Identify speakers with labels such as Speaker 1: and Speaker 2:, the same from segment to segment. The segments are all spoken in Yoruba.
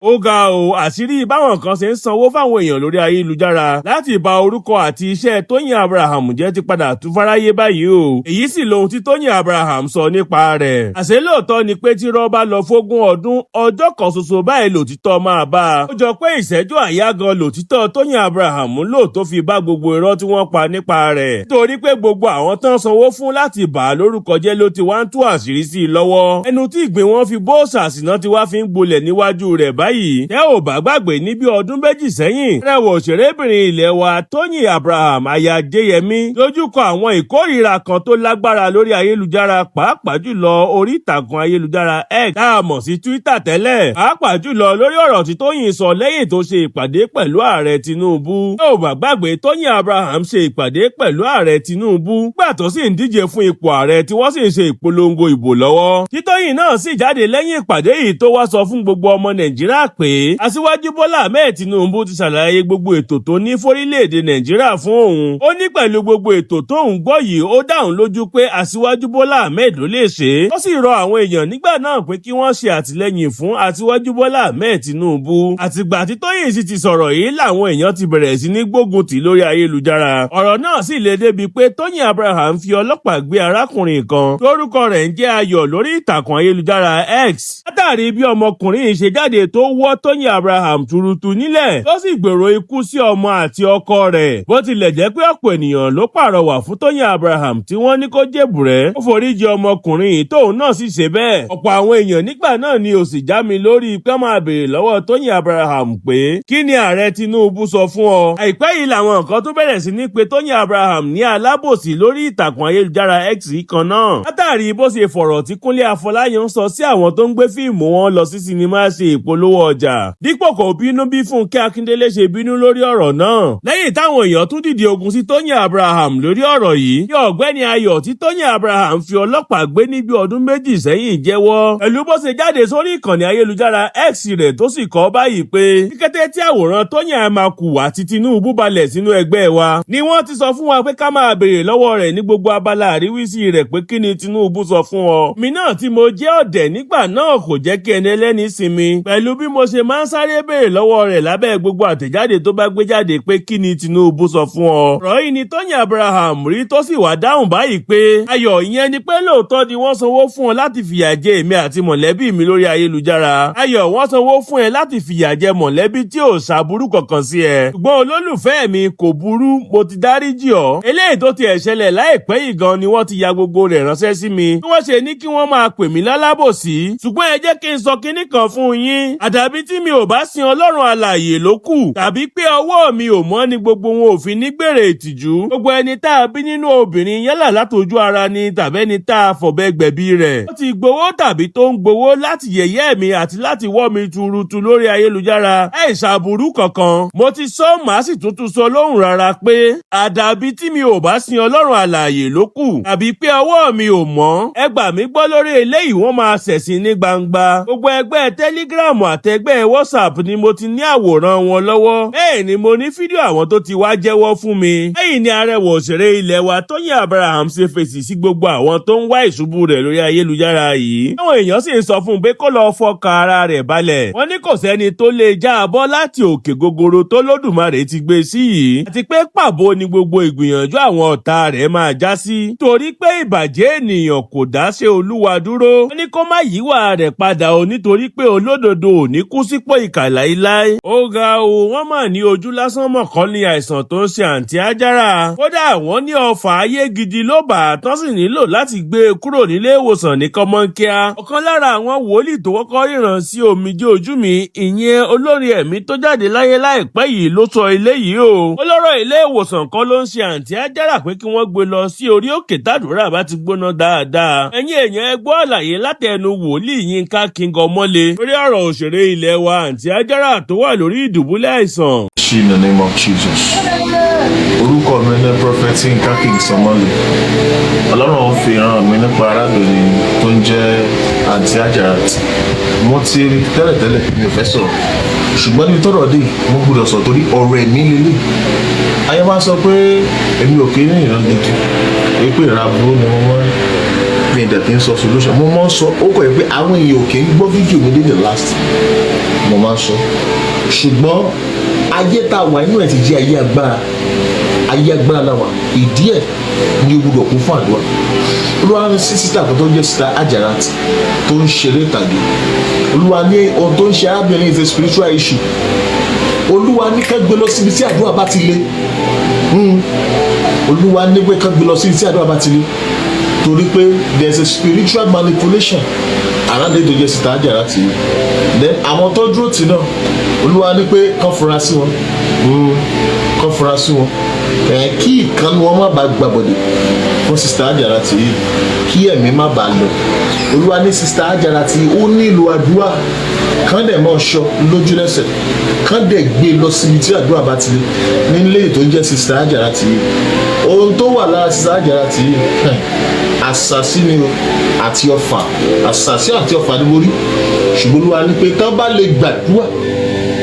Speaker 1: Ó ga o, àṣírí báwọn kan ṣe ń sanwó fáwọn èèyàn lórí ayélujára láti bà orúkọ àti iṣẹ́ Toyin Abraham jẹ́ ti padà tú fáráyé báyìí o. Èyí sì lohun tí Toyin Abraham sọ nípa rẹ̀. Àṣé lóòótọ́ ni pé tí irọ́ bá lọ fógún ọdún, ọjọ́ kan ṣoṣo báyìí lòtítọ́ máa bá a. Ó jọ pé ìṣẹ́jú àyá gan lòtítọ́ Toyin Abraham lò tó fi bá gbogbo irọ́ tí wọ́n pa nípa rẹ̀. Nítorí pé gbogbo àwọn tán sanwó fún láti bà á lórúkọ jẹ́ ló ti wá ń tú àṣírí sí i lọ́wọ́. Ẹnu tí ìgbín wọn fi bó ṣàṣìná ti wá fi ń gbolẹ̀ níwájú rẹ̀ báyìí. Tẹ́ ò bá gbàgbé ní bí ọdún méjì sẹ́yìn, rẹwà òṣèrébìnrin ilẹ̀ wa Toyin Abraham aya Jẹ́yẹmí lójúkọ àwọn ìkórìíra kan tó lágbára lórí ayélujára, pàápàá jùlọ orí ìtàkùn ayélujára X tá a mọ̀ sí Twitter tẹ́lẹ̀, pàápàá jùlọ lórí ọ̀rọ̀ tí Toyin sọ lẹ́yìn tó ṣe ìpàdé pẹ̀lú ààrẹ Tinubu. Tẹ́ ò bá gbàgbé Toyin Abraham ṣe ìpàdé pẹ̀lú ààrẹ Tinubu gbà tó sì ń díje fún ipò ààrẹ tí wọ́n sì ń ṣe ìpolongo ìbò lọ́wọ́. Tí Toyin náà sì jáde lẹ́yìn ìpàdé yìí tó wá sọ fún gbogbo ọmọ Nàìjíríà pé Aṣíwájú Bọ́lá Ahmed Tinubu ti ṣàlàyé gbogbo ètò tó ní fórílẹ̀-èdè Nàìjíríà fún òun. Ó ní pẹ̀lú gbogbo ètò tóun gbọ́ yìí ó dáhùn lójú pé Aṣíwájú Bọ́lá Ahmed ló lè ṣe é. Ó sì rọ àwọn èèyàn nígbà náà pé kí wọ́n ṣe àtìlẹ́yìn fún Aṣíwájú Bọ́lá Ahmed Tinubu. Àtìgbà tí Toyin sì ti sọ̀rọ̀ yìí làwọn èèyàn ti bẹ̀rẹ̀ sí ní gbógun tì lórí ayélujára. Ọ̀rọ̀ náà sì le débi pé Toyin Abraham fi ọlọ́pàá gbé arákùnrin kan lórúkọ rẹ̀ ń jẹ́ Ayọ̀ lórí ìtàkùn ayélujára X. Látàrí bí ọmọkùnrin yìí ṣe jáde tó wọ́ Toyin Abraham tuurutu nílẹ̀ tó sì gbèrò ikú sí ọmọ àti ọkọ rẹ̀. Bó tilẹ̀ jẹ́ pé ọ̀pọ̀ ènìyàn ló pàrọwà fún Toyin Abraham tí wọ́n ní kó jèbùrẹ́ ó foríjì ọmọkùnrin yìí tóun náà sì ṣe bẹ́ẹ̀. Ọ̀pọ̀ àwọn èèyàn nígbà náà ni ó sì já mi lórí pé máa béèrè lọ́wọ́ Toyin Abraham pé kí ni ààrẹ Tinubu sọ fún ọ. Àìpẹ́ yìí làwọn nǹkan tó bẹ̀rẹ̀ sí ní pé Toyin Abraham ní alábòsí lórí ìtàkùn ayélujára X kan náà. Látàrí bó ṣe fọ̀rọ̀ tí Kúnlé Afọláyan sọ sí àwọn tó ń gbé fíìmù wọn lọ sí sinimá ṣe ìpolówó ọjà. Dípò kò bínú bí Fúnkẹ́ Akíndélé ṣe bínú lórí ọ̀rọ̀ náà. Lẹ́yìn táwọn èèyàn tún dìde ogun sí Toyin Abraham lórí ọ̀rọ̀ yìí, ní ọ̀gbẹ́ni Ayọ̀ tí Toyin Abraham fi ọlọ́pàá gbé ní bí ọdún méjì sẹ́yìn jẹ́wọ́. Pẹ̀lú bó ṣe jáde sórí ìkànnì ayélujára X rẹ̀ tó sì kọ báyìí pé ní kété tí àwòrán Toyin Amaku àti Tinubu balẹ̀ sínú ẹgbẹ́ wa ni wọ́n ti sọ fún wa pé ká máa béèrè lọ́wọ́ rẹ̀ ní gbogbo abala àríwísí rẹ̀ pé kí ni Tinubu sọ fún ọ. Mi náà tí mo jẹ́ ọ̀dẹ̀ nígbà náà kò jẹ́ kí ẹni ẹlẹ́ni sinmi. Pẹ̀lú bí mo ṣe máa ń sáré béèrè lọ́wọ́ rẹ̀ lábẹ́ gbogbo àtẹ̀jáde tó bá gbé jáde pé kí ni Tinubu sọ fún ọ. Ọ̀rọ̀ yìí ni Toyin Abraham rí tó sì wá dáhùn báyìí pé Ayọ̀ ìyẹn ni pé lóòótọ́ ni wọ́n sanwó fún ọ láti fìyà jẹ èmi àti mọ̀lẹ́bí mi lórí ayélujára. Ayọ̀ wọ́n sanwó fún ẹ láti fìyà jẹ mọ̀lẹ́bí tí ò ṣàbúrú kankan sí ẹ. Ṣùgbọ́n olólùfẹ́ mi kò burú, mo ti dáríjì ọ́. Eléyìí tó ti ṣẹlẹ̀ láìpẹ́ yìí gan ni wọ́n ti ya gbogbo rẹ̀ ránṣẹ́ sí mi. Bí wọ́n ṣe ní kí wọ́n máa pè mí lálábòsí. Ṣùgbọ́n ẹ jẹ́ kí n sọ kinní kan fún yín. Àdàbí tí mi ò bá sin Ọlọ́run alààyè ló kù. Tàbí pé ọwọ́ mi ò mọ́ ni gbogbo wọn ò fi ní gbèrè ìtìjú. Gbogbo ẹni tá a bí nínú obìnrin yálà látọjú ara ni tàbẹ́ni tá a fọ̀bẹ gbẹ̀bí rẹ̀. Ó ti gbowó tàbí tó ń gbowó láti yẹ̀yẹ́ mi àti láti wọ́ mi tuurutu lórí ayélujára. Ẹ ṣàbùrú kankan. Mo ti sọ màá sì tuntun sọ lóhùn rárá pé àdàbí tí mi ò bá sin Ọlọ́run alààyè ló kù. Tàbí pé ọwọ́ mi ò mọ́. Ẹ gbà mí gbọ́ lórí eléyìí wọ́n máa ṣẹ̀sìn ní gbangba. Gbogbo ẹgbẹ́ Telegram àtẹgbẹ́ WhatsApp ni mo ti ní àwòrán wọn lọ́wọ́. Bẹ́ẹ̀ ni mo ní fídíò àwọn tó ti wá jẹ́wọ́ fún mi. Lẹ́yìn ni arẹwà òṣèré ilẹ̀ wa Toyin Abraham ṣe fèsì sí gbogbo àwọn tó ń wá ìṣubú rẹ̀ lórí ayélujára yìí. Àwọn èèyàn sì ń sọ fún un pé kó lọ fọkàn ara rẹ̀ balẹ̀. Wọ́n ní kò sẹ́ni tó lè já abọ́ láti òkè gogoro tó lódùmarè ti gbé sí yìí. Àti pé pàbó ni gbogbo ìgbìyànjú àwọn ọ̀tá rẹ̀ máa já sí. Torí pé ìbàjẹ́ ènìyàn kò dáṣẹ́ Olúwa dúró. Wọ́n ní kó má yíwà rẹ̀ padà o nítorí pé olódodo ò ní kú sípò ìkà láíláí. Ó ga o, wọ́n mà ní ojú lásán mọ̀kàn ní àìsàn tó ń ṣe àǹtí Ajára. Kódà wọ́n ní ọfà ayé gidi ló bà á tán sì nílò láti gbé e kúrò nílé ìwòsàn ní kọ́mọ́nkíá. Ọ̀kan lára àwọn wòlíì tó kọ́kọ́ ríran sí omijé ojú mi, ìyẹn olórin ẹ̀mí tó jáde láyé láìpẹ́ yìí ló sọ eléyìí o. Olóró ilé ìwòsàn kan ló ń ṣe àǹtí Ajára pé kí wọ́n gbé lọ sí orí òkè tàdúrà bá ti gbóná dáadáa. Ẹ̀yin èèyàn ẹ gbọ́ àlàyé látẹnu wòlíì Yínká King Ọmọlé lórí ọ̀rọ̀ òṣèré ilẹ̀ wa àǹtí Ajára tó wà lórí ìdùbúlẹ̀ àìsàn.
Speaker 2: In the name of Jesus. Orúkọ mi ni Prophet Yínká King Ọmọlé. Ọlọ́run fi ràn mí nípa arábìnrin tó ń jẹ́ àǹtí Ajára. Mo ti rí tẹ́lẹ̀tẹ́lẹ̀ mi ò fẹ́ sọ̀rọ̀. Ṣùgbọ́n níbi tọ́rọ̀ dé mo gbọ́dọ̀ sọ torí ọ̀rọ̀ ẹ̀mí lélẹ̀. Ayé máa sọ pé èmi ò kí ní ìran gidi. Èpè ìràbúrò ni wọ́n mọ́. mi dẹ̀ kí n sọ solution mo máa ń sọ ó kọ̀ pé àwọn èèyàn ò kì í gbọ́ fídíò mi dé the last mo máa ń sọ ṣùgbọ́n ayé tá a wà inú ẹ̀ ti jẹ́ ayé agbára la wà ìdí ẹ̀ ní gbọdọ̀ kún fún àdúrà olúwa ní sísítà kan tó jẹ́ sísítà Ajarat tó ń ṣeré tàgé olúwa ní ohun tó ń ṣe arábìnrin is a spiritual issue olúwa ní ká gbé lọ síbi tí àdúrà bá ti le olúwa ní pé ká gbé lọ síbi tí àdúrà bá ti le torí pé there is a spiritual manipulation around the tó jẹ́ sísítà Ajarat yìí then àwọn tó dúró tì náà olúwa ní pé kán fura sí wọn kí ìkànnì wọn má bàa gbàbọdè fún sista Ajarat yìí kí ẹ̀mí má bàa lọ olúwa ní sista Ajarat yìí ó nílò àdúrà kán dẹ̀ mọ́ ṣọ lójúlẹ́sẹ̀ kán dẹ̀ gbé lọ síbi tí àdúrà bá ti lé nílé tó jẹ́ sista Ajarat yìí ohun tó wà lára sista Ajarat yìí àṣàsí ni o àti ọfà àṣàsí àti ọfà ni mo rí ṣùgbọ́n olúwa ní pé tán bá lè gbàdúrà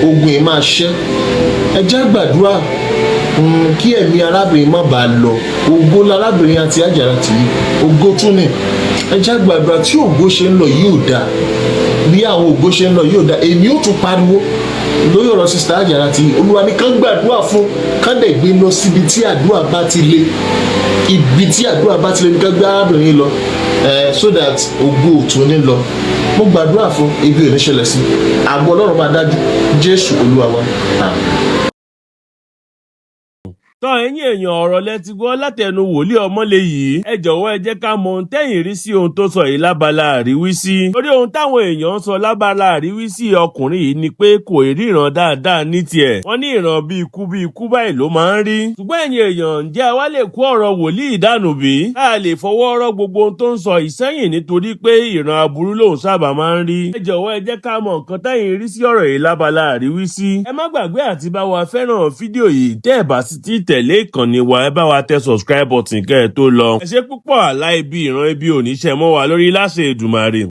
Speaker 2: ogun yìí máa ṣẹ́ ẹ jẹ́ gbàdúrà kí ẹ̀mí arábìnrin má bàa lọ ògo lárábìnrin àti Ajarat yìí ògo tún ni ẹ jẹ́ gbàdúrà tí ògo ṣe ń lọ yóò dáa bí àwọn ògo ṣe ń lọ yóò dáa èmi ó tún pariwo lórí ọ̀rọ̀ sista Ajarat yìí olúwa ní kán gbàdúrà fún kán dẹ̀ gbé lọ síbi tí àdúrà bá ti le ibi tí àdúrà bá ti le ní kán gbé arábìnrin lọ so that ògo ò tún ní lọ mo gbàdúrà fún ibi ò ní ṣẹlẹ̀ sí àgọ́ ọlọ́run máa dájú Jésù olúwa wa.
Speaker 1: tọ́ ẹ̀yin èèyàn ọ̀rọ̀ lẹ́tí gbọ́ látẹnu wòlíì ọmọlé yìí ẹ jọ̀wọ́ ẹ jẹ́ ká mọ ohun tẹ́yìn rí sí ohun tó sọ yìí lábala àríwísí torí ohun táwọn èèyàn ń sọ lábala àríwísí ọkùnrin yìí ni pé kò ríran dáadáa ní tiẹ̀ wọ́n ní ìran bí ikú báyìí ló máa ń rí ṣùgbọ́n ẹ̀yin èèyàn ǹjẹ́ àwa lè kó ọ̀rọ̀ wòlíì dànù bí a lè fọwọ́ rọ́ gbogbo ohun tó ń sọ ìsẹ́yìn nítorí pé ìran aburú lòun sábà máa ń rí ẹ jọ̀wọ́ ẹ jẹ́ ká mọ nǹkan tẹ́yìn rí sí ọ̀rọ̀ yìí lábala àríwísí ẹ má gbàgbé àti bá wa fẹ́ràn fídíò yìí tẹ́ ẹ bá sì ti tẹ̀lé ìkànnì wa ẹ bá wa tẹ subscribe button kẹ́ ẹ tó lọ ẹ ṣé púpọ̀ àlá ibi ìran ibi òníṣẹ́ mọ́ wa lórí láṣẹ Èdùmàrè.